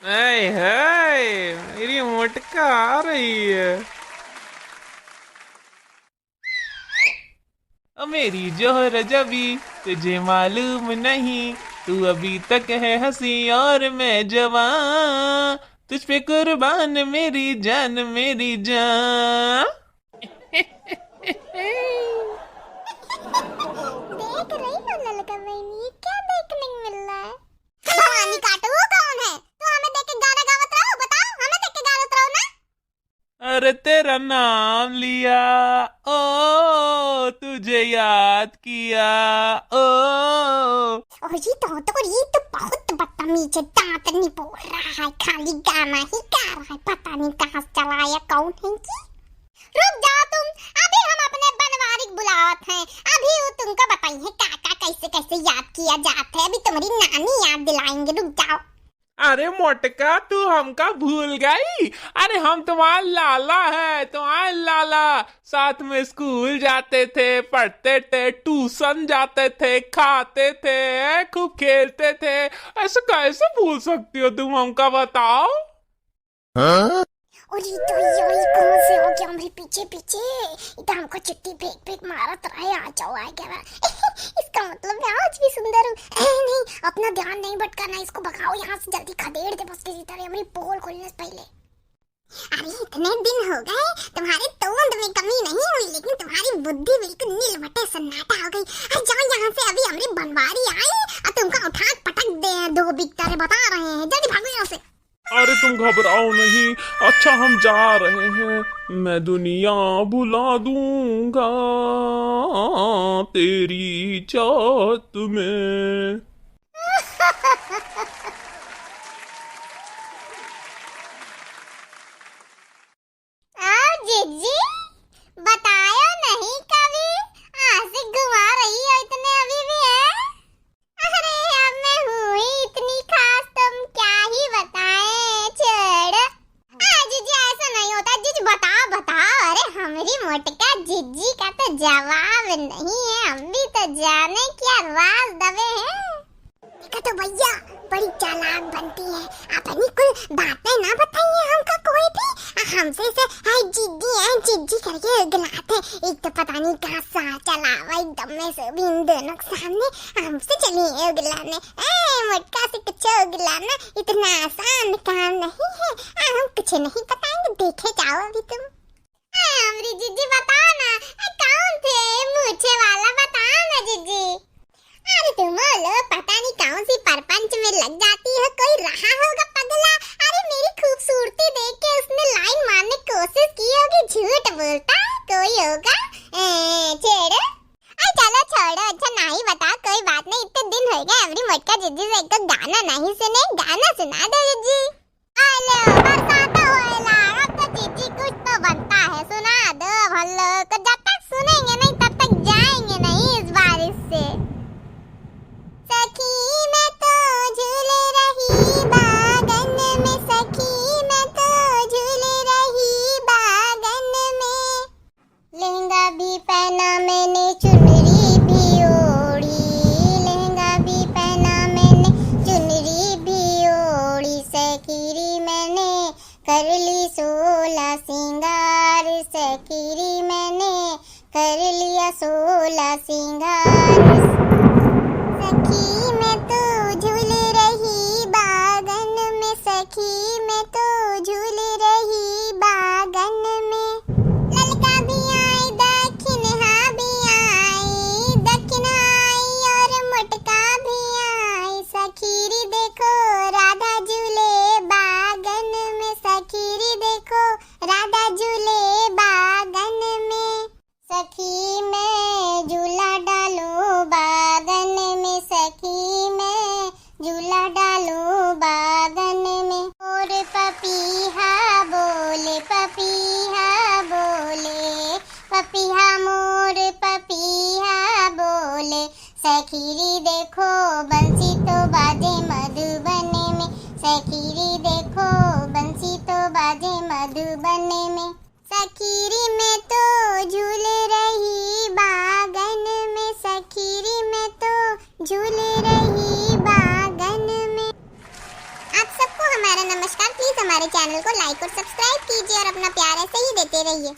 ऐ हाय, मेरी मोटका आ रही है। मेरी जोहर जबी तुझे मालूम नहीं, तू अभी तक है हंसी और मैं जवान, तुझ पे कुर्बान मेरी जान मेरी जान। देख रही हो ललका बहनी, क्या देखने को मिल रहा है? भवानी काटू कौन है? तो हमें देख के गाना गावत रहो, बताओ हमें देख के गावत रहो ना। अरे तेरा नाम लिया, ओ तुझे याद किया, ओ। और ये तो बहुत बदतमीज है, दांत नहीं बोल रहा है, खाली गाना ही गा रहा है, पता नहीं कहाँ से चला आया, कौन है ये? रुक जाओ तुम, अभी हम अपने बनवारी बुलावत हैं, अभी वो तुमको बताइए काका कैसे कैसे याद किया जाता है, अभी तुम्हारी नानी याद दिलाएंगे, रुक जाओ। अरे मोटका, तू हमका भूल गई? अरे हम तुम्हारा लाला है, तुम्हारे लाला। साथ में स्कूल जाते थे, पढ़ते थे, ट्यूशन जाते थे, खाते थे, खूब खेलते थे। ऐसे कैसे भूल सकती हो तुम हमका, बताओ। हाँ? और ये तो यही कहाँ से हो गया हमारे पीछे पीछे, इधर हमको चिट्ठी फेंक फेंक मारत रहा है, आ जाओ आ गया। इसका मतलब मैं आज भी सुंदर हूँ। नहीं, अपना ध्यान नहीं भटकाना, इसको भगाओ यहाँ से, जल्दी खदेड़ दे बस किसी तरह हमारी पोल खोलने से पहले। अरे इतने दिन हो गए, तुम्हारे तोंद में कमी नहीं हुई, लेकिन तुम्हारी बुद्धि बिल्कुल नीलवटे सन्नाटा हो गई। अरे जाओ यहाँ से, अभी हमारी बनवारी आई और तुमको उठा पटक दे, दो बिकतारे बता रहे हैं, जल्दी भागो यहाँ से। अरे तुम घबराओ नहीं, अच्छा हम जा रहे हैं, मैं दुनिया भुला दूंगा तेरी चाहत में। जीजी बताया नहीं कभी, आशिक घुमा रही हो इतने अभी भी है? अरे अब मैं हूँ ही इतनी खास, तुम क्या ही बताएं, छोड़। जीजी ऐसा नहीं होता, जीजी बताओ बताओ। अरे हमारी मोटका जीजी का तो जवाब नहीं है, हम भी तो जाने क्या राज दबे हैं। देखा तो भैया, बड़ी चालाक बनती है, अपनी कोई बातें ना बताइए हमका कोई भी, हमसे से हाय जिद्दी करके उगलाते। एक तो पता नहीं कहाँ सा चला हुआ एकदम में से भी इन दोनों के सामने, हमसे चलिए उगलाने। मोटका से कुछ उगलाना इतना आसान काम नहीं है, हम कुछ नहीं बताएंगे, देखे जाओ अभी तुम। हमारी जीजी बताओ ना, कौन थे मूछे वाला, बताओ ना जीजी। अरे तुम लोग पता नहीं कौन सी परपंच में लग जाती है, कोई रहा होगा पगला। अरे मेरी खूबसूरती देख के उसने लाइन मारने की कोशिश की होगी, झूठ बोलता है कोई होगा। छेड़ो, चलो छोड़ो, अच्छा नहीं बताओ, कोई बात नहीं, इतने दिन हो गए हमारी मोटका जीजी से एक गाना नहीं सुने, गाना सुना दो जीजी। हेलो बरसाता होएला, अब तो जीजी कुछ तो बनता है, सुना दो हम लोग को, जब तक सुनेंगे नहीं तब तक जाएंगे नहीं इस बारिश से। सखी मैं तो झूल रही बागन में, सखी मैं तो झूल रही बागन में, लहंगा भी पहना मैंने, चुनरी भी ओढ़ी, लहंगा भी पहना मैंने, चुनरी भी ओढ़ी, सखीरी मैंने कर ली 16 सिंगार, सखीरी मैंने कर लिया 16 सिंगार। सखी मैं तो झूल रही बागन में, सखी मैं तो झूल रही बागन में, ललका भी आई दक्षिणा भी आई, दक्षिण आई और मोटका भी आई, सखीरी देखो राधा झूले बागन में, सखीरी देखो राधा झूले बागन में, सखी मैं झूला डालूं बागन में, सखी मैं झूला डालूं बागन में, और पपीहा बोले, पपीहा बोले, पपीहा मोर पपीहा बोले, सखीरी देखो बंसी तो बाजे मधुबने में, सखीरी देखो बंसी तो बाजे मधुबने में, सखीरी में तो झूल रही बागन में, सखीरी में तो झूल रही बागन में। आप सबको हमारा हमारा नमस्कार। प्लीज हमारे चैनल को लाइक और सब्सक्राइब कीजिए और अपना प्यार ऐसे ही देते रहिए।